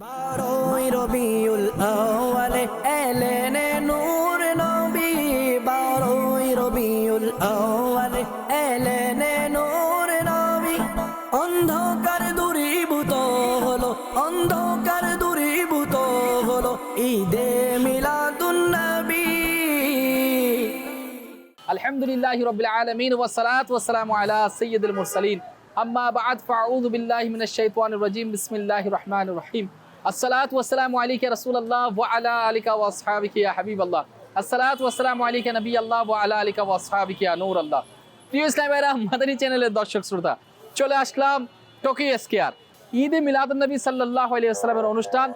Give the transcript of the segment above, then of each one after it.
বারোই রবিউল আউয়ালে এলেনে নূর নবী, বারোই রবিউল আউয়ালে এলেনে নূর নবী। অন্ধকার দূরীভূত হলো, অন্ধকার দূরীভূত হলো ঈদে মিলাদুন নবী। আলহামদুলিল্লাহি রাব্বিল আলামিন ওয়াসসালাতু ওয়াসসালামু আলা সাইয়্যিদিল মুরসালিন আম্মা বা'দ ফাআউযু বিল্লাহি মিনাশ শাইতানির রাজীম বিসমিল্লাহির রহমানির রহিম। আসসালাতু ওয়াসসালামু আলাইকা রাসূলুল্লাহ ওয়া আলা আলিকা ওয়া আসহাবিকা ইয়া হাবিবাল্লাহ। আসসালাতু ওয়াসসালামু আলাইকা নবিয়াল্লাহ ওয়া আলা আলিকা ওয়া আসহাবিকা ইয়া নূরাল্লাহ। প্রিয় ইসলামী ভাইরা, মাদানী চ্যানেলের দর্শক শ্রোতা, চলে আসলাম টোকিও স্কয়ার ঈদে মিলাদুন নবী সাল্লাল্লাহু আলাইহি ওয়াসাল্লামের অনুষ্ঠান,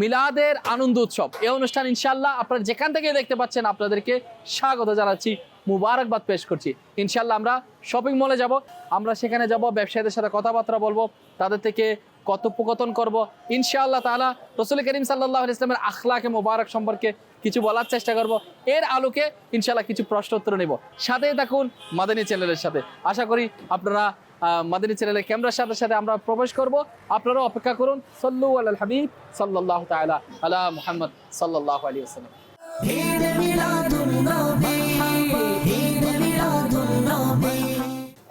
মিলাদের আনন্দ উৎসব। এই অনুষ্ঠান ইনশাআল্লাহ আপনারা যেখান থেকে দেখতে পাচ্ছেন আপনাদেরকে স্বাগত জানাচ্ছি, মুবারকবাদ পেশ করছি। ইনশাআল্লাহ আমরা শপিং মলে যাব, আমরা সেখানে যাব, ব্যবসায়ীদের সাথে কথাবার্তা বলবো, তাদের থেকে কথোপকথন করব ইনশাআল্লাহ তাআলা। রাসূল করিম সাল্লাল্লাহু আলাইহি ওয়াসাল্লামের আখলাকে মোবারক সম্পর্কে কিছু বলার চেষ্টা করব। এর আলোকে ইনশাআল্লাহ কিছু প্রশ্ন উত্তর নেব। সাথেই থাকুন মাদানী চ্যানেলের সাথে। আশা করি আপনারা মাদানী চ্যানেলের ক্যামেরার সাথে সাথে আমরা প্রবেশ করব, আপনারাও অপেক্ষা করুন। সাল্লু আলাল হাবিব সাল্লাল্লাহু তাআলা আলা মুহাম্মদ সাল্লাল্লাহু আলাইহি ওয়াসাল্লাম। ঈদে মিলাদুন নবী, ঈদে মিলাদুন নবী।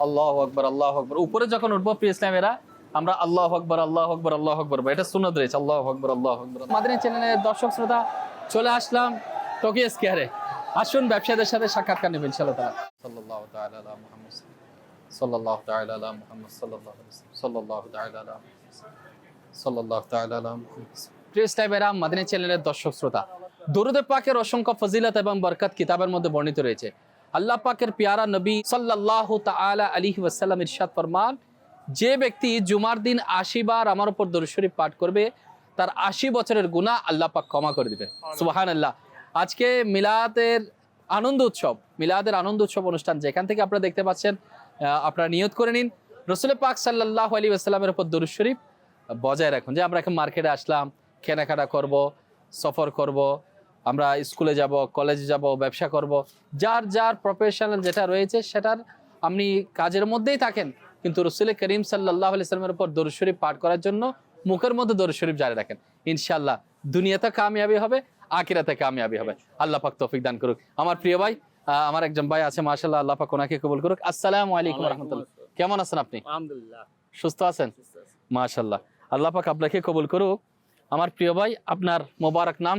আল্লাহু আকবার, আল্লাহু আকবার। উপরে যখন উঠবো প্রিয় ইসলামেরা, আমরা আল্লাহু আকবার, আল্লাহু আকবার, আল্লাহু আকবার, এটা সুন্নাত রয়েছে। আল্লাহু আকবার, আল্লাহু আকবার। মাদানী চ্যানেলের দর্শক শ্রোতা, চলে আসলাম টোকিও স্কয়ারে। আসুন ব্যবসায়ীদের সাথে সাক্ষাৎকার নেবেন ইনশাআল্লাহ তাআলা। সাল্লাল্লাহু তাআলা আলা মুহাম্মদ সাল্লাল্লাহু তাআলা আলা মুহাম্মদ সাল্লাল্লাহু আলাইহি ওয়াসাল্লাম সাল্লাল্লাহু তাআলা আলা সাল্লাল্লাহু তাআলা আলা মুহাম্মদ। প্রিয় ইসলামী ভাইরা, মাদানী চ্যানেলের দর্শক শ্রোতা, দরুদ পাকের অসংখ্য ফজিলত এবং বরকত কিতাবের মধ্যে বর্ণিত রয়েছে। আল্লাহ পাকের পিয়ারা নবী সাল্লাল্লাহু তাআলা আলাইহি ওয়াসাল্লাম ইরশাদ ফরমান, যে ব্যক্তি জুমার দিন ৮০ বার আমার উপর দরুদ শরীফ পাঠ করবে, তার ৮০ বছরের গুনাহ আল্লাহ পাক ক্ষমা করে দিবেন। সুবহানাল্লাহ। আজকে মিলাদের আনন্দ উৎসব, মিলাদের আনন্দ উৎসব অনুষ্ঠান যেখান থেকে আপনারা দেখতে পাচ্ছেন, আপনারা নিয়ত করে নিন রাসূল পাক সাল্লাল্লাহু আলাইহি ওয়াসাল্লামের উপর দরুদ শরীফ বজায় রাখুন। যে আমরা এখন মার্কেটে আসলাম, কেনাকাটা করব, সফর করব, আমরা স্কুলে যাব, কলেজে যাব, ব্যবসা করব, যার যার প্রফেশনাল যেটা রয়েছে সেটার আপনি কাজের মধ্যেই থাকেন, কিন্তু রাসূল করিম সাল্লাল্লাহু আলাইহি ওয়াসাল্লামের উপর দরুদ শরীফ পাঠ করার জন্য মুখের মধ্যে দরুদ শরীফ জারি রাখেন। ইনশাআল্লাহ দুনিয়াতে কামিয়াবি হবে, আখিরাতে কামিয়াবি হবে। আল্লাহ পাক তৌফিক দান করুক। আমার প্রিয় ভাই, আমার একজন ভাই আছে মাশাআল্লাহ, আল্লাহ পাক ওনাকে কবুল করুক। আসসালামু আলাইকুম ওয়া রাহমাতুল্লাহ। কেমন আছেন আপনি? আলহামদুলিল্লাহ, সুস্থ আছেন? মাশাআল্লাহ, আল্লাহ পাক আপনাকে কবুল করুক। আমার প্রিয় ভাই, আপনার মোবারক নাম?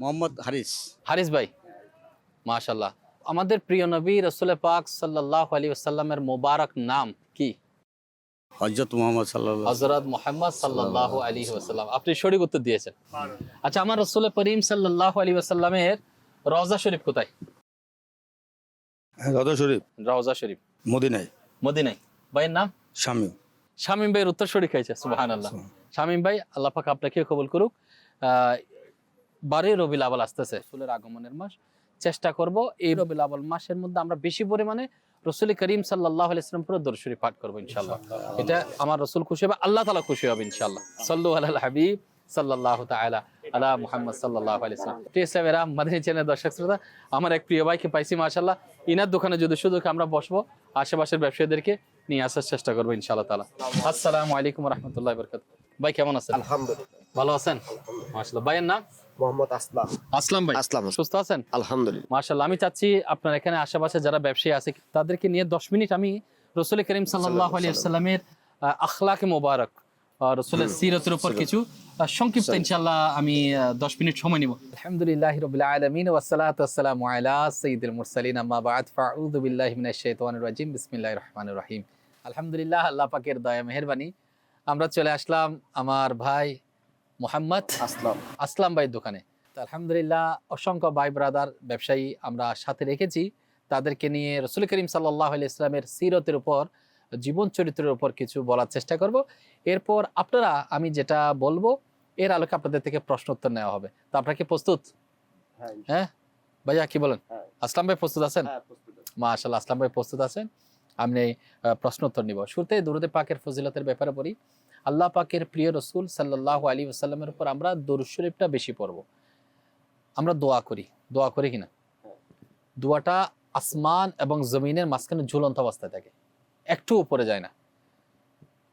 মোহাম্মদ হারিস। হারিস ভাই, মাশাআল্লাহ। আমাদের প্রিয় নবী রাসূল পাক সাল্লাল্লাহু আলাইহি ওয়াসাল্লামের মোবারক নাম কি? হযরত মুহাম্মদ সাল্লাল্লাহু হযরত মুহাম্মদ সাল্লাল্লাহু আলাইহি ওয়াসাল্লাম। আপনি সঠিক উত্তর দিয়েছেন। আচ্ছা, আমার রাসূল করিম সাল্লাল্লাহু আলাইহি ওয়াসাল্লামের রওজা শরীফ কোথায়? রওজা শরীফ রওজা শরীফ মদিনায়। মদিনায়। ভাইয়ের নাম? শামীম। শামীম ভাইয়ের উত্তর সঠিক হয়েছে। সুবহানাল্লাহ। শামীম ভাই, আল্লাহ পাক আপনাকে কবুল করুক। 12 রবিউল আউয়াল আসতেছে, রাসূলের আগমনের মাস। চেষ্টা করব এই রবিউল আউয়াল মাসের মধ্যে আমরা বেশি পরিমাণে রাসূল করিম সাল্লাল্লাহু আলাইহি ওয়াসাল্লাম পুরো দরুদ শরীফ পাঠ করব ইনশাআল্লাহ। এটা আমার রাসূল খুশি হবে, আল্লাহ তাআলা খুশি হবে ইনশাআল্লাহ। সাল্লু আলাল হাবিব সাল্লাল্লাহু তাআলা আলা মুহাম্মদ সাল্লাল্লাহু আলাইহি ওয়াসাল্লাম। প্রিয় সাহেবেরা, মাদানী চ্যানেলের দর্শক শ্রোতা, আমার এক প্রিয় ভাইকে পাইছি মাশাআল্লাহ। ইনার দোকানে যদি সুযোগ আমরা বসবো, আশেপাশের ব্যবসায়ীদেরকে নিয়ে আসার চেষ্টা করবো ইনশাআল্লাহ তাআলা। আসসালামু আলাইকুম ওয়া রাহমাতুল্লাহি ওয়া বারাকাতুহু। ভাই কেমন আছেন? আলহামদুলিল্লাহ, ভালো আছেন? মাশাআল্লাহ। ভাইয়ের নাম? মোহাম্মদ আসলাম। আসলাম ভাই, আসলাম। সুস্থ আছেন? আলহামদুলিল্লাহ। মাশাআল্লাহ। আমি চাচ্ছি আপনার এখানে আশেপাশে যারা ব্যবসায়ী আছে তাদেরকে নিয়ে 10 মিনিট আমি রাসূল করিম সাল্লাল্লাহু আলাইহি ওয়াসাল্লামের আখলাকে মোবারক, রাসূলের সিরাতের উপর কিছু সংক্ষিপ্ত ইনশাআল্লাহ আমি 10 মিনিট সময় নিব। আলহামদুলিল্লাহি রাব্বিল আলামিন ওয়াস সালাতু ওয়াস সালামু আলা সাইয়্যিদিল মুরসালিন আম্মা বা'দ ফাআউযু বিল্লাহি মিনাশ শাইতানির রাজিম বিসমিল্লাহির রহমানির রহিম। আলহামদুলিল্লাহ, আল্লাহ পাকের দয়া মেহেরবানি আমরা চলে আসলাম আমার ভাই মোহাম্মদ আসলাম ভাইয়ের দোকানে। তো আলহামদুলিল্লাহ, অসংখ্য ভাই ব্রাদার ব্যবসায়ী আমরা সাথে রেখেছি, তাদেরকে নিয়ে রাসূল করিম সাল্লাল্লাহু আলাইহি ওয়াসাল্লামের সিরতের উপর, জীবন চরিত্রের উপর কিছু বলার চেষ্টা করব। এরপর আপনারা আমি যেটা বলবো এর আলোকে আপনাদের থেকে প্রশ্ন উত্তর নেওয়া হবে। তো আপনারা কি প্রস্তুত? হ্যাঁ ভাইয়া, কি বলেন? আসলাম ভাই প্রস্তুত আছেন? মাশাআল্লাহ, আসলাম ভাই প্রস্তুত আছেন। আমি প্রশ্ন উত্তর নিব। শুরুতে দরুদে পাকের ফজিলতের ব্যাপারে পড়ি। আল্লাহ পাকের প্রিয় রাসূল সাল্লাল্লাহু আলাইহি ওয়াসাল্লামের উপর আমরা দরুদ শরীফটা বেশি পড়ব। আমরা দোয়া করি কিনা? দোয়াটা আসমান এবং জমিনের মাঝখানে ঝুলন্ত অবস্থায় থাকে, একটু উপরে যায় না।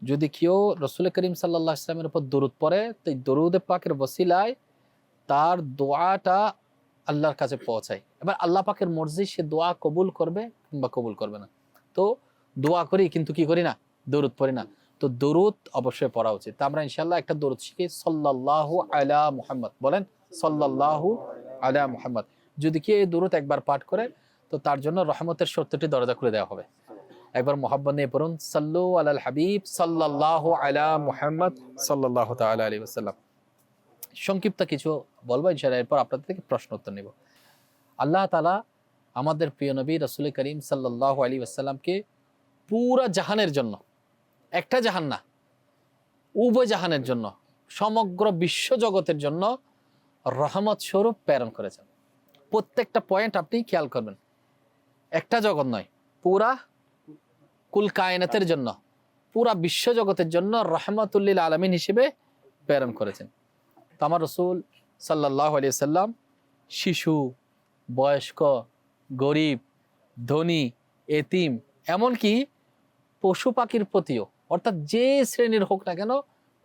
যদি কেউ রসুল করিম সাল্লাল্লাহু আলাইহি ওয়াসাল্লামের উপর দরুদ পড়ে, তো এই দরুদে পাকের ওসিলায় তার দোয়াটা আল্লাহর কাছে পৌঁছায়। এবার আল্লাহ পাকের মর্জি সে দোয়া কবুল করবে কিংবা কবুল করবে না। তো দোয়া করি কিন্তু কি করি না, দরুদ পড়ি না। তো দরুদ অবশ্যই পড়া উচিত। তা আমরা ইনশাআল্লাহ একটা দরুদ শিখি, সাল্লাল্লাহু আলা মুহাম্মদ। বলেন সাল্লাল্লাহু আলা মুহাম্মদ। যদি কি এই দরুদ একবার পাঠ করে, তো তার জন্য রহমতের 70টি দরজা খুলে দেওয়া হবে। একবার মোহাব্বত নিয়ে পড়ুন, সাল্লু আলাল হাবিব সাল্লাল্লাহু আলা মুহাম্মদ সাল্লাল্লাহু তাআলা আলাইহি ওয়াসাল্লাম। সংক্ষিপ্ত কিছু বলবো ইনশাআল্লাহ, এরপর আপনাদের থেকে প্রশ্ন উত্তর নিব। আল্লাহ তাআলা আমাদের প্রিয় নবী রাসূল করিম সাল্লাল্লাহু আলাইহি ওয়াসাল্লামকে পুরা জাহানের জন্য, একটা জাহান না, উভয় জাহানের জন্য, সমগ্র বিশ্ব জগতের জন্য রহমত স্বরূপ প্রেরণ করেছেন। প্রত্যেকটা পয়েন্ট আপনি খেয়াল করবেন, একটা জগৎ নয়, পুরা কুল কায়নাতের জন্য, পুরা বিশ্ব জগতের জন্য রহমতুল্লিল আলামিন হিসেবে প্রেরণ করেছেন। তো আমার রাসূল সাল্লাল্লাহু আলাইহি ওয়াসাল্লাম শিশু, বয়স্ক, গরিব, ধনী, এতিম, এমনকি পশু পাখির প্রতিও, অর্থাৎ যে শ্রেণীর হোক না কেন,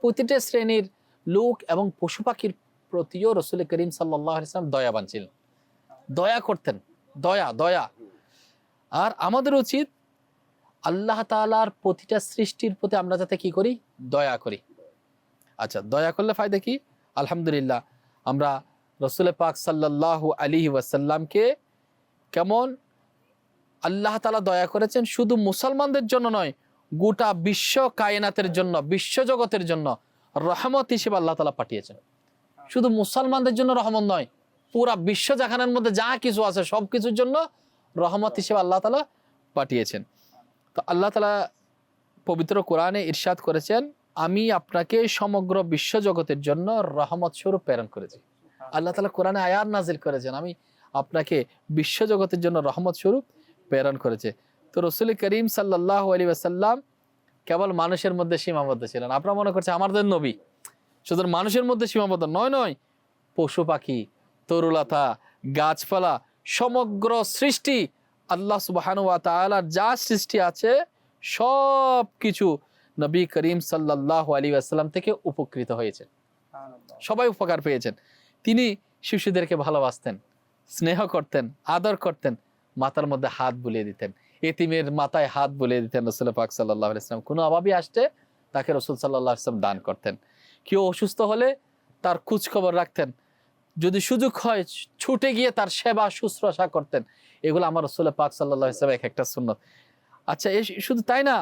প্রতিটা শ্রেণীর লোক এবং পশু পাখির প্রতিও রাসূল করিম সাল্লাল্লাহু আলাইহি ওয়াসাল্লাম দয়াবান ছিলেন, দয়া করতেন, দয়া। আর আমাদের উচিত আল্লাহ তাআলার প্রতিটা সৃষ্টির প্রতি আমরা যাতে কি করি, দয়া করি। আচ্ছা, দয়া করলে ফায়দা কি? আলহামদুলিল্লাহ, আমরা রাসূল পাক সাল্লাল্লাহু আলাইহি ওয়াসাল্লামকে কেমন আল্লাহ তাআলা দয়া করেছেন, শুধু মুসলমানদের জন্য নয়, গোটা বিশ্ব কায়নাতের জন্য, বিশ্ব জগতের জন্য রহমত হিসেবে আল্লাহ তাআলা পাঠিয়েছেন। শুধু মুসলমানদের জন্য রহমত নয়, পুরা বিশ্ব জাহানের মধ্যে যা কিছু আছে সব কিছুর জন্য রহমত হিসেবে আল্লাহ তাআলা পাঠিয়েছেন। তো আল্লাহ তাআলা পবিত্র কোরআনে ইরশাদ করেছেন, আমি আপনাকে সমগ্র বিশ্ব জগতের জন্য রহমত স্বরূপ প্রেরণ করেছি। আল্লাহ তাআলা কোরআনে আয়াত নাজিল করেছেন, আমি আপনাকে বিশ্ব জগতের জন্য রহমত স্বরূপ প্রেরণ করেছে। তো রাসূল করিম সাল্লাল্লাহু আলাইহি ওয়াসাল্লাম কেবল মানুষের মধ্যে সীমাবদ্ধ ছিলেন। আপনারা মনে করছেন আমাদের নবী শুধু মানুষের মধ্যে সীমাবদ্ধ, নয়, পশু পাখি, তরুলতা, গাছপালা, সমগ্র সৃষ্টি, আল্লাহ সুবহানাহু ওয়া তাআলার যা সৃষ্টি আছে সব কিছু নবী করিম সাল্লাল্লাহু আলাইহি ওয়াসাল্লাম থেকে উপকৃত হয়েছে, সবাই উপকার পেয়েছেন। তিনি শিশুদেরকে ভালোবাসতেন, স্নেহ করতেন, আদর করতেন, মাথার মধ্যে হাত বুলিয়ে দিতেন, এতিমের মাথায় হাত বুলিয়ে দিতেন রাসূল পাক সাল্লাল্লাহু আলাইহি ওয়াসাল্লাম। কোনো অভাবী আসতে তাকে রাসূল সাল্লাল্লাহু আলাইহি ওয়াসাল্লাম দান করতেন। কেউ অসুস্থ হলে তার খোঁজ খবর রাখতেন, যদি সুযোগ হয় ছুটে গিয়ে তার সেবা শুশ্রূষা করতেন। এগুলো আমার রাসূল পাক সাল্লাল্লাহু আলাইহি ওয়াসাল্লাম এক একটা সুন্নাত। আচ্ছা, শুধু তাই না,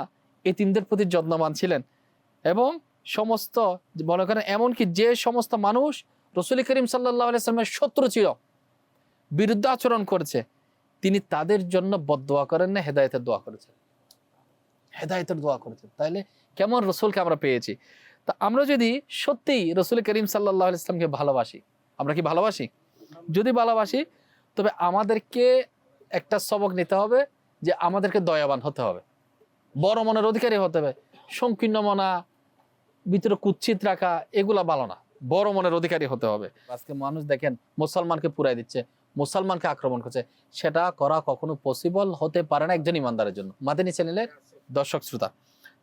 এতিমদের প্রতি যত্নবান ছিলেন এবং সমস্ত মনে করেন এমনকি যে সমস্ত মানুষ রাসূল করিম সাল্লাল্লাহু আলাইহি ওয়াসাল্লামের শত্রু ছিল, বিরুদ্ধ আচরণ করেছে, তিনি তাদের জন্য বদদোয়া করেন না, হেদায়েতের দোয়া করেছেন, হেদায়েতের দোয়া করেছেন। তাহলে কেমন রাসূলকে আমরা পেয়েছি। তা আমরা যদি সত্যিই রাসূল করিম সাল্লাল্লাহু আলাইহি ওয়াসাল্লামকে ভালোবাসি, আমরা কি ভালোবাসি? যদি ভালোবাসি তবে আমাদেরকে একটা সবক নিতে হবে যে আমাদেরকে দয়াবান হতে হবে, বড় মনের অধিকারী হতে হবে। সংকীর্ণ মনা, ভিতরে কুচ্ছিত রাখা, এগুলা ভালো না, বড় মনের অধিকারী হতে হবে। আজকে মানুষ দেখেন মুসলমানকে পুরাই দিচ্ছে, মুসলমানকে আক্রমণ করছে, সেটা করা কখনো পসিবল হতে পারে না একজন ইমানদারের জন্য। মাদানী চ্যানেলের দর্শক শ্রোতা,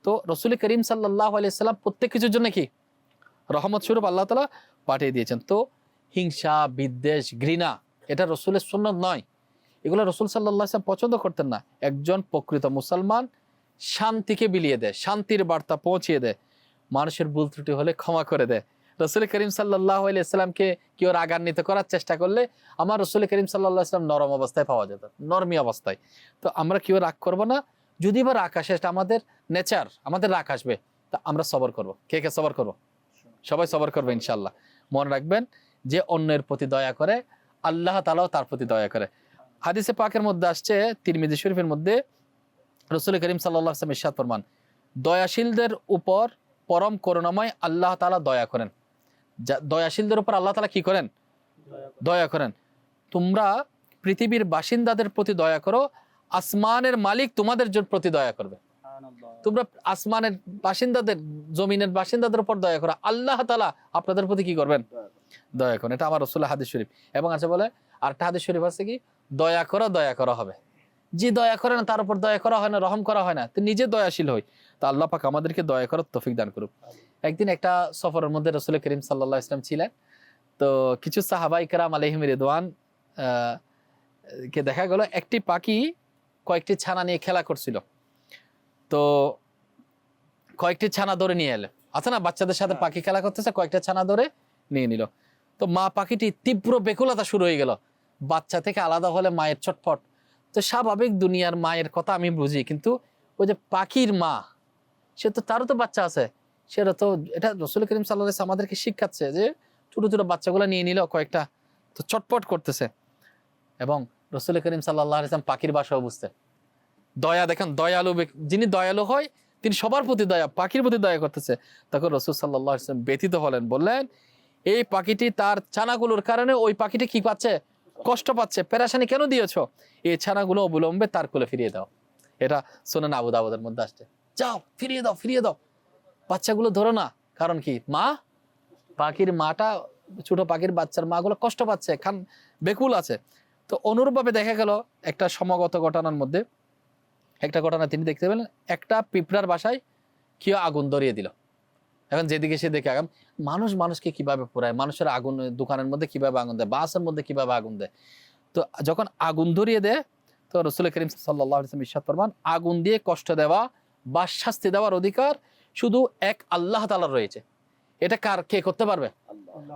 তো রাসূল করিম সাল্লাল্লাহু আলাইহি ওয়াসাল্লাম প্রত্যেক কিছুর জন্য কি রহমত স্বরূপ আল্লাহ তাআলা পাঠিয়ে দিয়েছেন। তো হিংসা, বিদ্বেষ, ঘৃণা এটা রাসূলের সুন্নাত নয়, এগুলো রাসূল সাল্লাল্লাহু আলাইহি ওয়াসাল্লাম পছন্দ করতেন না। একজন প্রকৃত মুসলমান শান্তিকে বিলিয়ে দেয়, শান্তির বার্তা পৌঁছিয়ে দেয়, মানুষের ভুল ত্রুটি হলে ক্ষমা করে দেয়। রাসূল করিম সাল্লাল্লাহু আলাইহি ওয়াসাল্লামকে কেউ রাগান্বিত করার চেষ্টা করলে আমার রাসূল করিম সাল্লাল্লাহু আলাইহি ওয়াসাল্লাম নরম অবস্থায় পাওয়া যেত, নরমি অবস্থায়। তো আমরা কেউ রাগ করব না, যদি বা রাগ আসে, এটা আমাদের নেচার, আমাদের রাগ আসবে, তা আমরা সবর করব। কে কে সবর করব? সবাই সবর করবে ইনশাআল্লাহ। মনে রাখবেন যে অন্যের প্রতি দয়া করে আল্লাহ তাআলাও তার প্রতি দয়া করে। হাদিসে পাকের মধ্যে আসছে, তিরমিজি শরীফের মধ্যে রাসূল করিম সাল্লাল্লাহু আলাইহি ওয়াসাল্লাম ইরশাদ ফরমান, দয়াশীলদের উপর পরম করুণাময় আল্লাহ তাআলা দয়া করেন। দয়াশীলদের উপর আল্লাহ তাআলা কি করেন? দয়া করেন। তোমরা পৃথিবীর বাসিন্দাদের প্রতি দয়া করো, আসমানের মালিক তোমাদের প্রতি দয়া করবে। তোমরা আসমানের বাসিন্দাদের, জমিনের বাসিন্দাদের উপর দয়া করো, আল্লাহ তাআলা আপনাদের প্রতি কি করবেন? দয়া করেন। এটা আমার রাসূলের হাদিস শরীফ। এবং আছে বলে আরেকটা হাদিস শরীফ আছে কি, দয়া করা হবে, যে দয়া করে না তার উপর দয়া করা হয় না, রহম করা হয় না, তো নিজে দয়াশীল হই। তো আল্লাহ পাক আমাদেরকে দয়া করার তৌফিক দান করুক। একদিন একটা সফরের মধ্যে রাসূল করিম সাল্লাল্লাহু আলাইহি ওয়াসাল্লাম ছিলেন। তো কিছু সাহাবায়ে কেরাম আলাইহিম রিদওয়ান কে দেখা গেল একটি পাখি কয়েকটি ছানা নিয়ে খেলা করছিল। তো কয়েকটি ছানা ধরে নিয়ে এলো, আছে না বাচ্চাদের সাথে পাখি খেলা করতেছে, কয়েকটা ছানা ধরে নিয়ে নিল। তো মা পাখিটি তীব্র বেকুলতা শুরু হয়ে গেল, বাচ্চা থেকে আলাদা হলে মায়ের ছটফট। তো স্বাভাবিক দুনিয়ার মায়ের কথা আমি বুঝি, কিন্তু ওই যে পাখির মা, সে তো তারও তো বাচ্চা আছে, সেটা তো এটা রাসূল করিম সাল্লাল্লাহু আলাইহি ওয়াসাল্লাম আমাদেরকে শিক্ষাচ্ছে যে ছোট ছোট বাচ্চাগুলো নিয়ে নিল কয়েকটা, তো চটপট করতেছে। এবং রাসূল করিম সাল্লাল্লাহু আলাইহি ওয়াসাল্লাম পাখির ভাষাও বুঝতেন। দয়া দেখেন, দয়ালু যিনি দয়ালু হয় তিনি সবার প্রতি দয়া, পাখির প্রতি দয়া করতেছে। তখন রাসূল সাল্লাল্লাহু আলাইহি ওয়াসাল্লাম ব্যথিত হলেন, বললেন এই পাখিটি তার ছানাগুলোর কারণে ওই পাখিটি কি পাচ্ছে, কষ্ট পাচ্ছে, পেরেশানি কেন দিয়েছো? এই ছানাগুলো অবলম্বে তার কোলে ফিরিয়ে দাও। এটা সুনান আবু দাউদের মধ্যে আসছে। যাও ফিরিয়ে দাও, ফিরিয়ে দাও, বাচ্চাগুলো ধরো না। কারণ কি, মা পাখির মাটা, ছোট পাখির বাচ্চার মাগুলো কষ্ট পাচ্ছে, খান বেকুল আছে। তো অনুরূপভাবে দেখা গেল একটা সমাগত ঘটনার মধ্যে একটা ঘটনা তিনি দেখতে পেলেন, একটা পিঁপড়ার বাসায় কেউ আগুন ধরিয়ে দিল। এখন যেদিকে সে দেখে আগাম, মানুষ মানুষকে কিভাবে পোড়ায়, মানুষের আগুন দোকানের মধ্যে কিভাবে আগুন দেয়, বাসের মধ্যে কিভাবে আগুন দেয়। তো যখন আগুন ধরিয়ে দেয়, তো রাসূল করিম সাল্লাল্লাহু আলাইহি ওয়াসাল্লাম ইরশাদ ফরমান, আগুন দিয়ে কষ্ট দেওয়া বা শাস্তি দেওয়ার অধিকার শুধু এক আল্লাহ তাআলার রয়েছে। এটা কে করতে পারবে?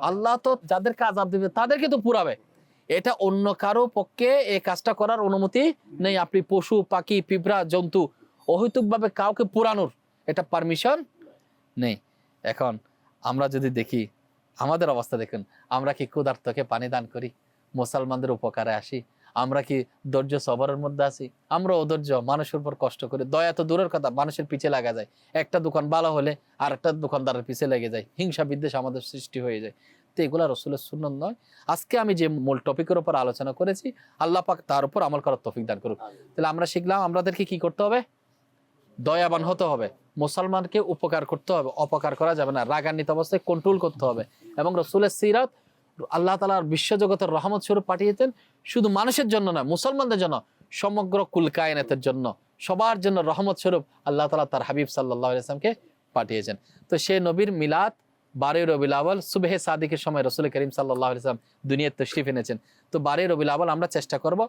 আল্লাহ তো যাদেরকে আযাব দিবে তাদেরকে তো পুরাবে। এটা অন্য কারো পক্ষে এই কাজটা করার অনুমতি নেই। আপনি পশু পাখি পিঁপড়া জন্তু অহেতুকভাবে কাউকে পুরানোর এটা পারমিশন নেই। এখন আমরা যদি দেখি আমাদের অবস্থা দেখুন, আমরা কি ক্ষুধার্তকে পানি দান করি, মুসলমানদের উপকারে আসি, আমরা কি ধৈর্য সবরের মধ্যে আছি? আমরা অধৈর্য, মানুষের উপর কষ্ট করি। দয়া তো দূরের কথা, মানুষের পিছে লাগা যায়। একটা দোকান ভালো হলে আর একটা দোকানদারের পিছে লেগে যায়, হিংসা বিদ্বেষ আমাদের সৃষ্টি হয়ে যায়। তো এগুলা রাসূলের সুন্নাত নয়। আজকে আমি যে মূল টপিকের উপর আলোচনা করেছি, আল্লাহ পাক তার উপর আমল করার তৌফিক দান করুক। তাহলে আমরা শিখলাম আমাদেরকে কি করতে হবে, দয়াবান হতে হবে, মুসলমানকে উপকার করতে হবে, অপকার করা যাবে না, রাগান্বিত অবস্থায় কন্ট্রোল করতে হবে। এবং রাসূলের সিরাত আল্লাহ তাআলার বিশ্বজগতের রহমত স্বরূপ পাঠিয়েছেন, শুধু মানুষের জন্য না, মুসলমানদের জন্য, সমগ্র কুল কায়নাতের জন্য, সবার জন্য রহমত স্বরূপ আল্লাহ তাআলা তার হাবিব সাল্লাল্লাহু আলাইহি ওয়াসাল্লামকে পাঠিয়েছেন। তো সে নবীর মিলাদ 12 রবিউল আউয়াল সুবহে সাদিকের সময় রাসূল করিম সাল্লাল্লাহু আলাইহি ওয়াসাল্লাম দুনিয়ায় তাশরীফ এনেছেন। তো 12 রবিউল আউয়াল আমরা চেষ্টা করব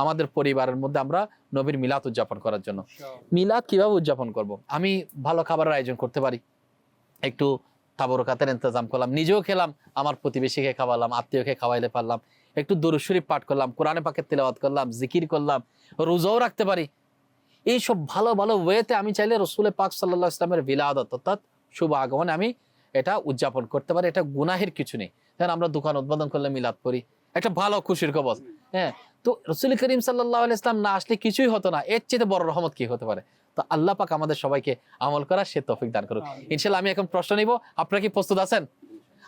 আমাদের পরিবারের মধ্যে আমরা নবীর মিলাদ উদযাপন করার জন্য। মিলাদ কিভাবে উদযাপন করব? আমি ভালো খাবারের আয়োজন করতে পারি, একটু তাবরকাতের ইন্তজাম করলাম, নিজেও খেলাম, আমার প্রতিবেশীকে খাওয়ালাম, আত্মীয়কে খাওয়াইলে পারলাম, একটু দুরূদ শরীফ পাঠ করলাম, কোরআনে পাকের তিলাওয়াত করলাম, জিকির করলাম, রোজাও রাখতে পারি। এইসব ভালো ভালো ওয়েতে আমি চাইলে রাসূল পাক সাল্লাল্লাহু আলাইহি ওয়াসাল্লামের বিলাদত অর্থাৎ শুভ আগমন আমি এটা উদযাপন করতে পারি। এটা গুনাহের কিছু নেই। যেমন আমরা দোকান উদ্বোধন করলে মিলাদ করি, একটা ভালো খুশির খবর। হ্যাঁ, তো রাসূল করিম সাল্লাল্লাহু আলাইহি ওয়াসাল্লাম না আসলে কিছুই হতো না। এর চেয়ে বড় রহমত কি হতে পারে? তো আল্লাহ পাক আমাদের সবাইকে আমল করার সে তৌফিক দান করুক ইনশাআল্লাহ। আমি এখন প্রশ্ন নিব, আপনারা কি প্রস্তুত আছেন?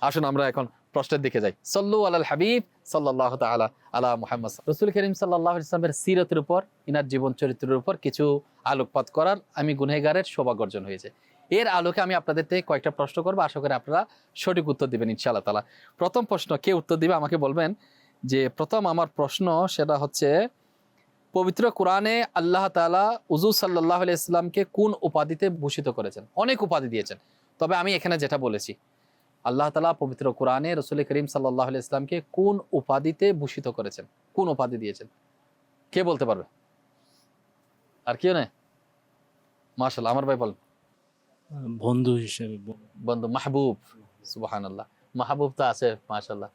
আসুন আমরা এখন প্রশ্নের দিকে যাই। সাল্লু আলাল হাবিব সাল্লাল্লাহু তাআলা আলা মুহাম্মদ। রাসূল করিম সাল্লাল্লাহু আলাইহি ওয়াসাল্লামের সিরাতের উপর, ইনার জীবন চরিত্রের উপর কিছু আলোকপাত করার আমি গুনাহগারের সৌভাগ্য অর্জন হয়েছে। এর আলোকে আমি আপনাদের থেকে কয়েকটা প্রশ্ন করবো, আশা করি আপনারা সঠিক উত্তর দিবেন ইনশাআল্লাহ তাআলা। প্রথম প্রশ্ন কে উত্তর দিবে আমাকে বলবেন। যে প্রথম আমার প্রশ্ন সেটা হচ্ছে, পবিত্র কোরআনে আল্লাহ তাআলা হুজুর সাল্লাল্লাহু আলাইহি ওয়াসাল্লামকে কোন উপাধিতে ভূষিত করেছেন? অনেক উপাধি দিয়েছেন, তবে আমি এখানে যেটা বলেছি, আল্লাহ তাআলা পবিত্র কোরআনে রাসূল করিম সাল্লাল্লাহু আলাইহি ওয়াসাল্লামকে কোন উপাধিতে ভূষিত করেছেন, কোন উপাধি দিয়েছেন? কে বলতে পারবে? আর কেউ নেই? মাশাআল্লাহ, আমার ভাই বলেন। বন্ধু হিসেবে বন্ধু, মাহবুব। সুবহানাল্লাহ, মাহবুব তো আছে, মাশাআল্লাহ।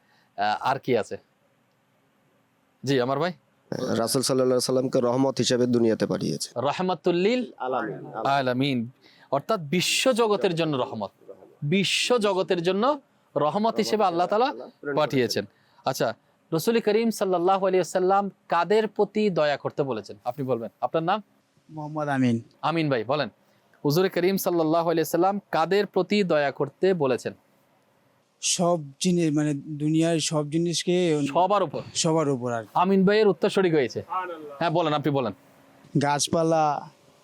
আর কি আছে? জি আমার ভাই। রাসূল সাল্লাল্লাহু আলাইহি সাল্লামকে রহমত হিসেবে দুনিয়াতে পাঠিয়েছে। রাহমাতুল লিল আলামিন, অর্থাৎ বিশ্ব জগতের জন্য রহমত, বিশ্ব জগতের জন্য রহমত হিসেবে আল্লাহ তাআলা পাঠিয়েছেন। আচ্ছা, রাসূল করিম সাল্লাল্লাহু আলাইহি ওয়াসাল্লাম কাদের প্রতি দয়া করতে বলেছেন? আপনি বলবেন। আপনার নাম? মোহাম্মদ আমিন। আমিন ভাই বলেন। হুজুর করিম সাল্লাল্লাহু আলাইহি ওয়াসাল্লাম কাদের প্রতি দয়া করতে বলেছেন? সব জিনিস, মানে দুনিয়ার সব জিনিসকে, সবার উপর। সবার উপর। আর আমিন ভাইয়ের উত্তর সঠিক হয়েছে। হ্যাঁ বলেন, আপনি বলেন। গাছপালা,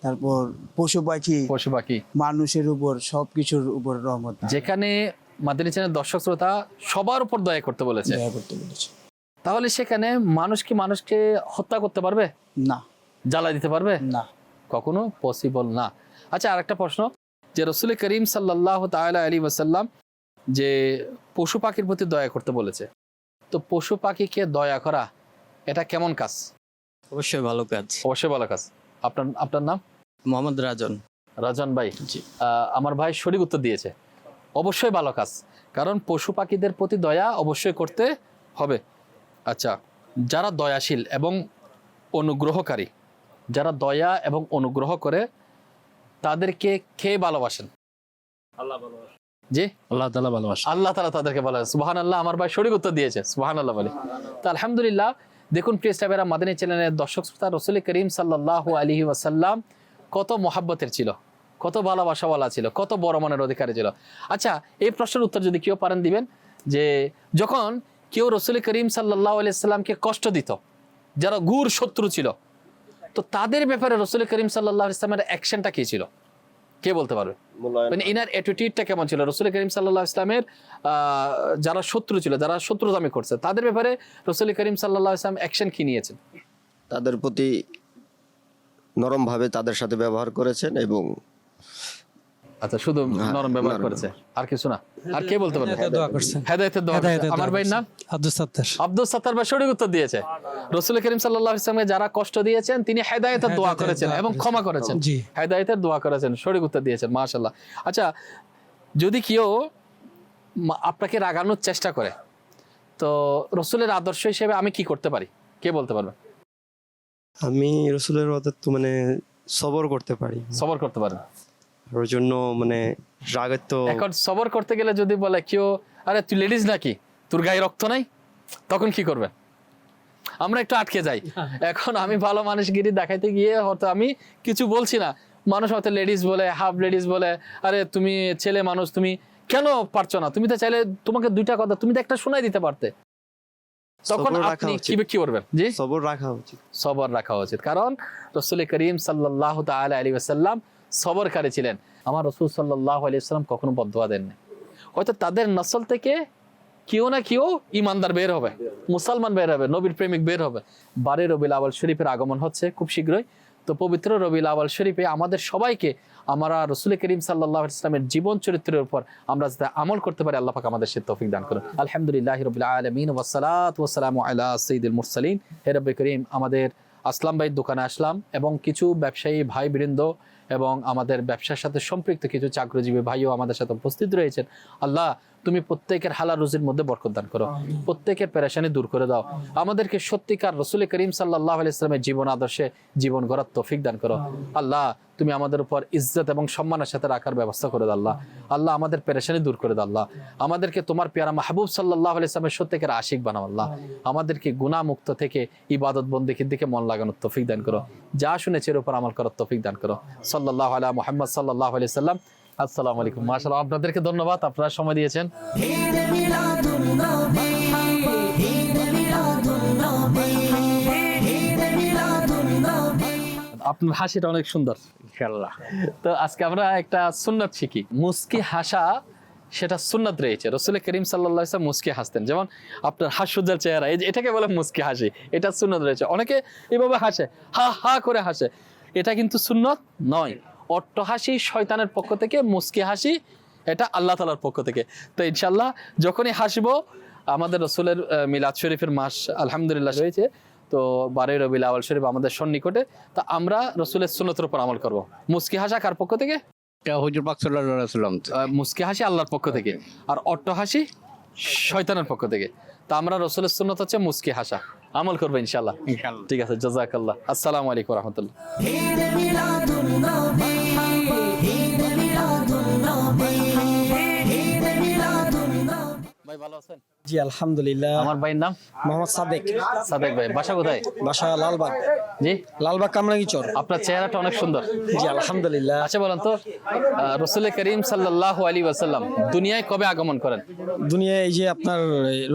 তারপর পশু পাখি, পশু পাখি, মানুষের উপর, সবকিছুর উপর রহমত যেখানে মাদানী চ্যানেল দর্শক শ্রোতা সবার উপর দয়া করতে বলেছে, দয়া করতে বলেছে। তাহলে সেখানে মানুষ কি মানুষকে হত্যা করতে পারবে? না, জ্বালা দিতে পারবে? না। কখনো পসিবল না। আচ্ছা, আরেকটা প্রশ্ন, যে রসুল করিম সাল্লাল্লাহু তাআলা আলাইহি ওয়াসাল্লাম যে পশু পাখির প্রতি দয়া করতে বলেছে, তো পশু পাখিকে দয়া করা এটা কেমন কাজ? অবশ্যই ভালো কাজ। অবশ্যই ভালো কাজ। আপনার নাম? মোহাম্মদ রাজন। রাজন ভাই। জি। আমার ভাই সঠিক উত্তর দিয়েছে, অবশ্যই ভালো কাজ, কারণ পশু পাখিদের প্রতি দয়া অবশ্যই করতে হবে। আচ্ছা, যারা দয়াশীল এবং অনুগ্রহকারী, যারা দয়া এবং অনুগ্রহ করে তাদেরকে কে ভালোবাসেন? জি, আল্লাহ তাআলা ভালোবাসে। আল্লাহ তাআলা তাদেরকে ভালোবাসেন। সুবহানাল্লাহ, আমার ভাই সঠিক উত্তর দিয়েছে, সুবহানাল্লাহ বলে। তো আলহামদুলিল্লাহ, দেখুন প্রিয় সাহেবেরা, মাদানী চ্যানেলের দর্শক শ্রোতা, রসুল করিম সাল্লাল্লাহু আলাইহি ওয়াসাল্লাম কত মহাব্বতের ছিল, কত ভালোবাসাওয়ালা ছিল, কত বড় মনের অধিকারী ছিল। আচ্ছা, এই প্রশ্নের উত্তর যদি কেউ পারেন দিবেন, যে যখন কেউ রসুল করিম সাল্লাল্লাহু আলাইহি সাল্লামকে কষ্ট দিত, যারা ঘোর শত্রু ছিল, তো তাদের ব্যাপারে রসুল করিম সাল্লাল্লাহু আলাইহি সাল্লামের অ্যাকশনটা কি ছিল? কে বলতে পারবে? মানে ইনার অ্যাটিটিউডটা কেমন ছিল? রসুল করিম সাল্লাল্লাহু আলাইহি ইসলামের যারা শত্রু ছিল, যারা শত্রুতামি করছে, তাদের ব্যাপারে রসুল করিম সাল্লাল্লাহু আলাইহি ইসলাম অ্যাকশন কি নিয়েছেন? তাদের প্রতি নরমভাবে তাদের সাথে ব্যবহার করেছেন এবং আচ্ছা, শুধু নরম ব্যবহার নরম। করেছে, আর কিছু না? আর কে বলতে পারবে? দোয়া করছেন। হেদায়েতের দোয়া করেছে। আমার ভাইয়ের নাম আব্দুল সাত্তার। আব্দুল সাত্তার ভাই সঠিক উত্তর দিয়েছে। রসুল করিম সাল্লাল্লাহু আলাইহি ইসলামকে যারা কষ্ট দিয়েছেন তিনি হেদায়েতের দোয়া করেছেন এবং ক্ষমা করেছেন। জি। হেদায়েতের দোয়া করেছেন, সঠিক উত্তর দিয়েছেন, মাশাআল্লাহ। আচ্ছা, যদি কেউ আপনাকে রাগানোর চেষ্টা করে, তো রসুলের আদর্শ হিসেবে আমি কি করতে পারি? কে বলতে পারবে? আমি রসুলের আদত মানে সবর করতে পারি। সবর করতে পারেন। ওর জন্য মানে রাগের তো এখন সবর করতে গেলে যদি বলে কেউ, আরে তুই লেডিস নাকি, তোর গায়ে রক্ত নাই, তখন কি করবে? আমরা একটু আটকে যাই। এখন আমি ভালো মানুষগিরি দেখাইতে গিয়ে হয়তো আমি কিছু বলছি না, মানুষ হয়তো লেডিস বলে, হাফ লেডিস বলে, আরে তুমি ছেলে মানুষ, তুমি কেন পারছো না? তুমি তো চাইলে তোমাকে দুইটা কথা তুমি তো একটা শোনাই দিতে পারতে। তখন সবর রাখা আপনি উচিত। কি করবেন? জি, সবর রাখা উচিত। সবর রাখা উচিত, কারণ রসুল করিম সাল্লাল্লাহু তাআলা আলাইহি ওয়াসাল্লাম সবরকারী ছিলেন। আমার রসুল সাল্লাল্লাহু আলাইহি ওয়াসাল্লাম কখনো বদদুয়া দেননি। হয়তো তাদের নসল থেকে কেউ না কেউ ইমানদার বের হবে, মুসলমান বের হবে, নবীর প্রেমিক বের হবে। 12 রবিউল আউয়াল শরীফের আগমন হচ্ছে খুব শীঘ্রই। তো পবিত্র রবিউল আউয়াল শরীফে আমাদের সবাইকে আমরা রসুল করিম সাল্লাল্লাহু আলাইহি ওয়াসাল্লামের জীবন চরিত্রের উপর আমরা যাতে আমল করতে পারি, আল্লাহ পাক আমাদের সে তৌফিক দান করুন। আলহামদুলিল্লাহি রাব্বিল আলামিন ওয়াস সালাতু ওয়াস সালামু আলা সাইয়্যিদিল মুরসালিন। হে রব্বে করিম, আমাদের আসলাম ভাইয়ের দোকানে আসলাম এবং কিছু ব্যবসায়ী ভাই বৃন্দ এবং আমাদের ব্যবসার সাথে সম্পৃক্ত কিছু চাকরিজীবী ভাইও আমাদের সাথে উপস্থিত রয়েছেন। আল্লাহ, তুমি প্রত্যেকের হালাল রুজির মধ্যে বরকত দান করো, প্রত্যেকের পেরেশানি দূর করে দাও, আমাদেরকে সত্যিকার রসুল করিম সাল্লাল্লাহু আলাইহি ওয়াসাল্লামের জীবন আদর্শে জীবন গড়ার তৌফিক দান করো। আল্লাহ, তুমি আমাদের উপর ইজ্জত এবং সম্মানের সাথে রাখার ব্যবস্থা করে দাও। আল্লাহ, আল্লাহ আমাদের পেরেশানি দূর করে দাও। আল্লাহ, আমাদেরকে তোমার পেয়ারা মাহবুব সাল্লাল্লাহু আলাইহি ওয়াসাল্লামের সত্যিকার আশিক বানাও। আল্লাহ, আমাদেরকে গুনাহ মুক্ত থেকে ইবাদত বন্দেগীর দিকে মন লাগানোর তৌফিক দান করো, যা শুনেছে এর উপর আমল করার তৌফিক দান করো। সাল্লাল্লাহু আলা মুহাম্মদ সাল্লাল্লাহু আলাইহি ওয়াসাল্লাম। আসসালামু আলাইকুম। মাশাআল্লাহ, আপনাদেরকে ধন্যবাদ, আপনারা সময় দিয়েছেন। ঈদ মিলাদুন নবী, ঈদ মিলাদুন নবী, ঈদ মিলাদুন নবী। আপনার হাসিটা অনেক সুন্দর। ইনশাআল্লাহ। তো আজকে আমরা একটা সুন্নাত শিখি, মুস্কি হাসা, সেটা সুন্নাত রয়েছে। রসুল করিম সাল্লাল্লাহু আলাইহি ওয়াসাল্লাম মুস্কি হাসতেন, যেমন আপনার হাস্যোজ্জ্বল চেহারা, এটাকে বলে মুস্কি হাসি, এটা সুন্নাত রয়েছে। অনেকে এভাবে হাসে, হা হা করে হাসে, এটা কিন্তু সুন্নাত নয়। অট্ট হাসি শয়তানের পক্ষ থেকে, মুস্কি হাসি এটা আল্লাহ তাআলার পক্ষ থেকে। তো ইনশাআল্লাহ যখনই হাসবো, আমাদের রসুলের মিলাদ শরীফের মাস আলহামদুলিল্লাহ রয়েছে, তো 12 রবিউল আউয়াল শরীফ আমাদের সন্নিকটে। তো আমরা রসুলের সুন্নতের উপর আমল করব। মুস্কি হাসা কার পক্ষ থেকে? এটা হুজুর পাক সাল্লাল্লাহু আলাইহি ওয়াসাল্লাম। মুস্কি হাসি আল্লাহর পক্ষ থেকে, আর অট্ট হাসি শয়তানের পক্ষ থেকে। তো আমরা রসুলের সুন্নত হচ্ছে মুস্কি হাসা, আমল করবো ইনশাআল্লাহ। ইনশাআল্লাহ। ঠিক আছে, জাযাকাল্লাহ। আসসালামু আলাইকুম ওয়া রাহমাতুল্লাহ। ঈদ মিলাদুন নবী, ঈদ মিলাদুন নবী, ঈদ মিলাদুন নবী। ভাই ভালো আছেন? জি আলহামদুলিল্লাহ। আমার ভাইয়ের নাম মোহাম্মদ সাদেক, সাদেক ভাই, বাসা কোথায়? বাসা লালবাগ। জি, লালবাগ কামরাঙ্গীচর। আপনার চেহারাটা অনেক সুন্দর। জি আলহামদুলিল্লাহ। আচ্ছা বলেন তো, রসুল করিম সাল্লাল্লাহু আলাইহি ওয়াসাল্লাম দুনিয়ায় কবে আগমন করেন? দুনিয়ায় এই যে আপনার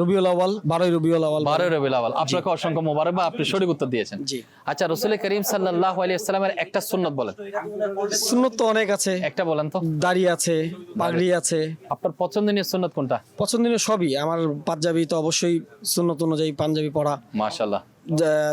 রবিউল আউয়াল, 12 রবিউল আউয়াল। 12 রবিউল আউয়াল। আপনাকে অসংখ্য মোবারক, বা আপনি সঠিক উত্তর দিয়েছেন। জি। আচ্ছা, রসুল করিম সাল্লাল্লাহু আলাইহি ওয়াসাল্লামের একটা সুন্নত বলেন। সুন্নত তো অনেক আছে, একটা বলেন তো। দাড়ি আছে, পাগড়ি আছে। আপনার পছন্দনীয় সুন্নত কোনটা? পছন্দনীয় সবই আমার। পাঞ্জাবি তো অবশ্যই সুন্নত অনুযায়ী পাঞ্জাবি পরা। মাশাআল্লাহ।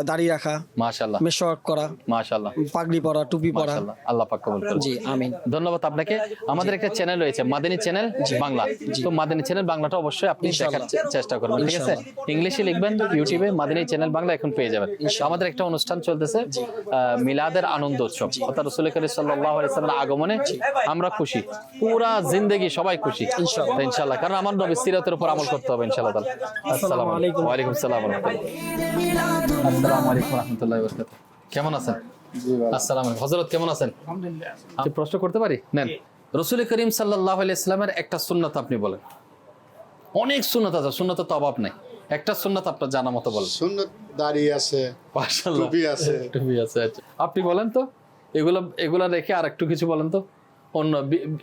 দাড়ি রাখা, মাশাআল্লাহ, মেশওয়াক করা, মাশাআল্লাহ, পাগড়ি পরা, টুপি পরা। মাশাআল্লাহ, আল্লাহ পাক কবুল করুন। জি আমিন। ধন্যবাদ আপনাকে। আমাদের একটা চ্যানেল রয়েছে মাদানী চ্যানেল বাংলা, তো মাদানী চ্যানেল বাংলাটা অবশ্যই আপনি দেখার চেষ্টা করবেন, ঠিক আছে? ইংলিশে লিখবেন ইউটিউবে মাদানী চ্যানেল বাংলা, এখন পেয়ে যাবেন। আমাদের একটা অনুষ্ঠান চলতেছে মিলাদের আনন্দ উৎসব, অর্থাৎ রাসূল করিম সাল্লাল্লাহু আলাইহি ওয়াসাল্লামের আগমনে আমরা খুশি, পুরা জিন্দেগি সবাই খুশি ইনশাআল্লাহ, কারণ আমার নবীর সিরাতের উপর আমল করতে হবে ইনশাআল্লাহ। আসসালামু আলাইকুম। ওয়া আলাইকুম আসসালাম ওয়া রাহমাতুল্লাহ। আসসালামু আলাইকুম ওয়া রাহমাতুল্লাহি ওয়া বারাকাতুহু। কেমন আছেন? আসসালামু আলাইকুম। হযরত কেমন আছেন? আলহামদুলিল্লাহ। আমি প্রশ্ন করতে পারি? নেন। রাসূল করিম সাল্লাল্লাহু আলাইহি ওয়াসাল্লামের একটা সুন্নাত আপনি বলেন। অনেক সুন্নাত আছে, সুন্নাতের তো অভাব নাই, একটা সুন্নাত আপনার জানা মতো বলেন। সুন্নত দাড়ি আছে, মাশাআল্লাহ, টুপি আছে। টুপি আছে, আচ্ছা। আপনি বলেন তো, এগুলা রেখে আর একটু কিছু বলেন তো, অন্য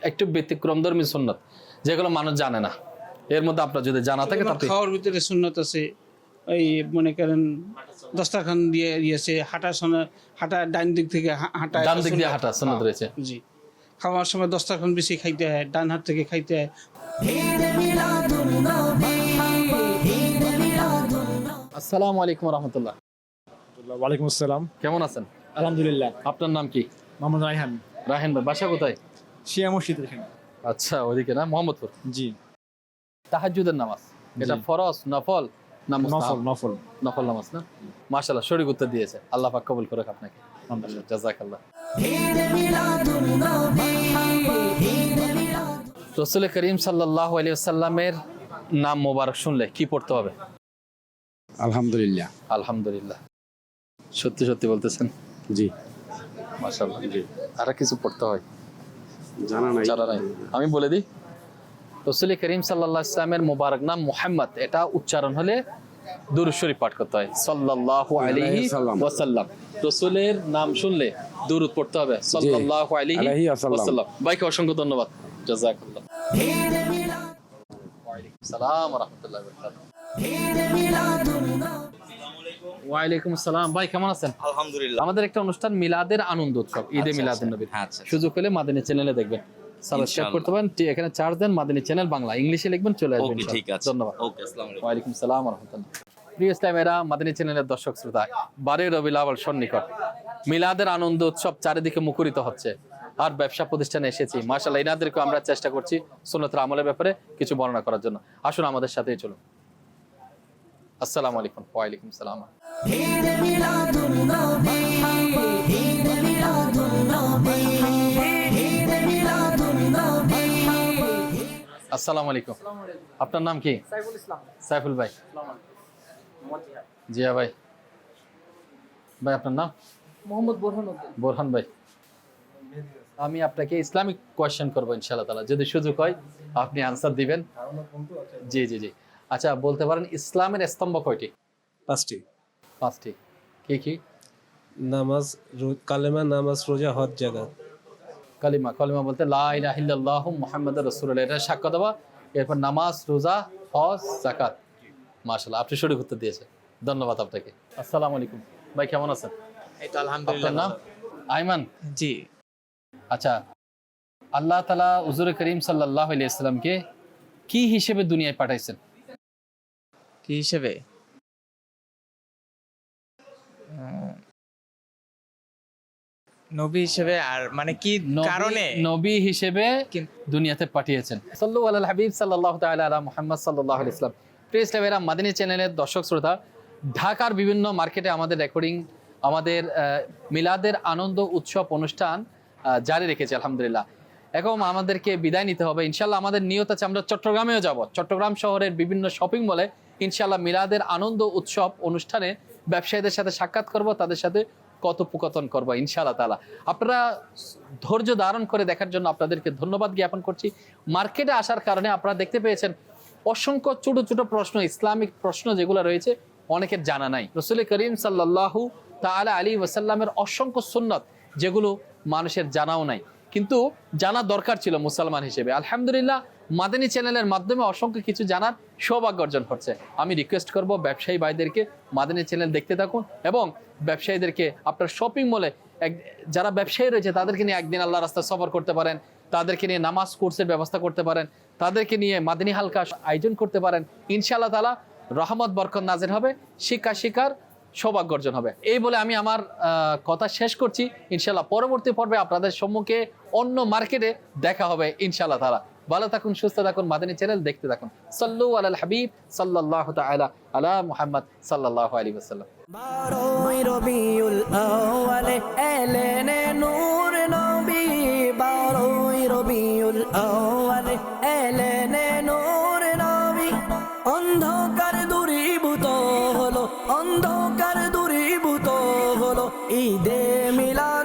একটু ব্যতিক্রমধর্মী সুন্নাত যেগুলো মানুষ জানে না, এর মধ্যে আপনার যদি জানা থাকে তাতে। খাওয়ার ভিতরে সুন্নত আছে, ওই মনে করেন দস্তরখান দিয়ে দিয়েছে, হাঁটা ডান দিক থেকে হাঁটা, ডান দিক দিয়ে হাঁটা সুন্নাত রয়েছে। জি, খাওয়ার সময় দস্তরখান বেশি খাইতে হয়, ডান হাত থেকে খাইতে হয়। আসসালামু আলাইকুম ওয়া রাহমাতুল্লাহ। ওয়ালাইকুম আসসালাম। কেমন আছেন? আলহামদুলিল্লাহ। আপনার নাম কি? মোহাম্মদ রায়হান। রাহেন ভাই, বাসা কোথায়? শিয়া মসজিদ এখানে। আচ্ছা, ওদিকে না, মোহাম্মদপুর। জি। তাহাজ্জুদের নামাজ এটা ফরজ, নফল না মুস্তাহাব? নফল। নফল নামাজ না? মাশাআল্লাহ, সঠিক উত্তর দিয়েছে। আল্লাহ পাক কবুল করুক আপনাকে। জাযাকাল্লাহ। রাসূল করিম সাল্লাল্লাহু আলাইহি ওয়াসাল্লামের নাম মোবারক শুনলে কি পড়তে হবে? আলহামদুলিল্লাহ। আলহামদুলিল্লাহ। সত্যি সত্যি বলতেছেন? জি। মাশাআল্লাহ। জি। আর কিছু পড়তে হয়? জানা নাই। আমি বলে দিই, রাসূল করিম সাল্লাল্লাহু আলাইহি ওয়াসাল্লামের মোবারক নাম মুহাম্মদ, এটা উচ্চারণ হলে দুরূদ শরীফ পাঠ করতে হয়, সাল্লাল্লাহু আলাইহি ওয়াসাল্লাম। রাসূলের নাম শুনলে দুরূদ পড়তে হবে, সাল্লাল্লাহু আলাইহি ওয়াসাল্লাম। ভাইকে অসংখ্য ধন্যবাদ, জাযাকাল্লাহ। ওয়া আলাইকুম আসসালাম ওয়া রাহমাতুল্লাহি ওয়া বারাকাতুহু। ওয়া আলাইকুম আসসালাম। ভাই কেমন আছেন? আলহামদুলিল্লাহ। আমাদের একটা অনুষ্ঠান মিলাদের আনন্দ উৎসব, ঈদে মিলাদুন নবী, সুযোগ পেলে মাদানী চ্যানেলে দেখবেন, সাবস্ক্রাইব করতে পারেন, এখানে চার্জ দেন, মাদানী চ্যানেল বাংলা, ইংলিশে লিখবেন, চলে আসবেন। ওকে, ঠিক আছে। ধন্যবাদ। ওকে, আসসালামু আলাইকুম। ওয়া আলাইকুম আসসালাম ওয়া রাহমাতুল্লাহ। প্রিয় ইসলামেরা, মাদানী চ্যানেলের দর্শক শ্রোতা, 12 রবিউল আউয়াল সন্নিকট, মিলাদের আনন্দ উৎসব চারিদিকে মুখরিত হচ্ছে, আর ব্যবসা প্রতিষ্ঠানে এসেছি। মাশাআল্লাহ, এনাদেরকে আমরা চেষ্টা করছি সুন্নতের আমলের ব্যাপারে কিছু বর্ণনা করার জন্য। আসুন আমাদের সাথেই চলুন। আসসালামু আলাইকুম। ওয়া আলাইকুম আসসালাম। আসসালামু আলাইকুম। আপনার নাম কি? সাইফুল ইসলাম। সাইফুল ভাই। জিয়া ভাই। ভাই আপনার নাম? মোহাম্মদ বোরহান ভাই। আমি আপনাকে ইসলামিক কোয়েশ্চেন করবো ইনশাআল্লাহ তাআলা, যদি সুযোগ হয় আপনি আনসার দিবেন। জি জি জি। আচ্ছা, বলতে পারেন ইসলামের স্তম্ভ কয়টি? 5টি। 5টি। কি কি? নামাজ, কালেমা, নামাজ, রোজা, হজ, যাকাত। কালিমা বলতে লা ইলাহা ইল্লাল্লাহু মুহাম্মাদুর রাসূলুল্লাহ, এটা সাক্ষ্য দেওয়া, এরপর নামাজ, রোজা, হজ, যাকাত। মাশাআল্লাহ, আপনি সঠিক উত্তর দিয়েছেন, ধন্যবাদ আপনাকে। আসসালামু আলাইকুম। ভাই কেমন আছেন? এই তো আলহামদুলিল্লাহ। আপনার নাম? আইমান। জি। আচ্ছা, আল্লাহ তাআলা হুজুর করিম সাল্লাল্লাহু আলাইহি ওয়াসাল্লামকে কি হিসেবে দুনিয়ায় পাঠাইছেন? কি হিসেবে? নবী হিসেবে, আর মানে কি কারণে? নবী হিসেবে দুনিয়াতে পাঠিয়েছেন। সাল্লাল্লাহু আলাল হাবিব সাল্লাল্লাহু তাআলা আলা মুহাম্মদ সাল্লাল্লাহু আলাইহি ওয়াসাল্লাম। প্রিয় ইসলামেরা, মাদানী চ্যানেলের দর্শক শ্রোতা, ঢাকার বিভিন্ন মার্কেটে আমাদের রেকর্ডিং, আমাদের মিলাদের আনন্দ উৎসব অনুষ্ঠান জারি রেখেছে আলহামদুলিল্লাহ। এখন আমাদেরকে বিদায় নিতে হবে ইনশাআল্লাহ। আমাদের নিয়ত আছে আমরা চট্টগ্রামেও যাব, চট্টগ্রাম শহরের বিভিন্ন শপিং মলে ইনশাআল্লাহ মিলাদের আনন্দ উৎসব অনুষ্ঠানে ব্যবসায়ীদের সাথে সাক্ষাৎ করব, তাদের সাথে কথোপকথন করব ইনশাআল্লাহ তাআলা। আপনারা ধৈর্য ধারণ করে দেখার জন্য আপনাদেরকে ধন্যবাদ জ্ঞাপন করছি। মার্কেটে আসার কারণে আপনারা দেখতে পেয়েছেন অসংখ্য ছোট ছোট প্রশ্ন, ইসলামিক প্রশ্ন যেগুলো রয়েছে অনেকের জানা নাই। রাসূল করিম সাল্লাল্লাহু তাআলা আলাইহি ওয়াসাল্লামের অসংখ্য সুন্নাত যেগুলো মানুষের জানাও নাই, কিন্তু জানা দরকার ছিল মুসলমান হিসেবে। আলহামদুলিল্লাহ, মাদানী চ্যানেলের মাধ্যমে অসংখ্য কিছু জানার সৌভাগ্য অর্জন করছে। আমি রিকোয়েস্ট করব ব্যবসায়ী ভাইদেরকে মাদানী চ্যানেল দেখতে থাকুন, এবং ব্যবসায়ীদেরকে আপনার শপিং মলে যারা ব্যবসায়ী রয়েছে তাদেরকে নিয়ে একদিন আল্লাহ রাস্তায় সফর করতে পারেন, তাদেরকে নিয়ে নামাজ কোর্সের ব্যবস্থা করতে পারেন, তাদেরকে নিয়ে মাদানী হালকা আয়োজন করতে পারেন। ইনশাআল্লাহ তাআলা রহমত বরকত নাজিল হবে, শিক্ষার সৌভাগ্য অর্জন হবে। এই বলে আমি আমার কথা শেষ করছি। ইনশাল্লাহ পরবর্তী পর্বে আপনাদের সম্মুখে অন্য মার্কেটে দেখা হবে ইনশাল্লাহ তাআলা। ভালো থাকুন, সুস্থ থাকুন, মাদানী চ্যানেল দেখতে থাকুন। সাল্লু আলাল হাবিব সাল্লাল্লাহু তাআলা আলা মুহাম্মদ সাল্লাল্লাহু আলাইহি ওয়াসাল্লাম। বারোই রবিউল আউয়ালে এলেন নূর নবী, বারোই রবিউল আউয়ালে এলেন নূর নবী। অন্ধকার দূরীভূত হলো, অন্ধকার দূরীভূত হলো ঈদে মিলাদ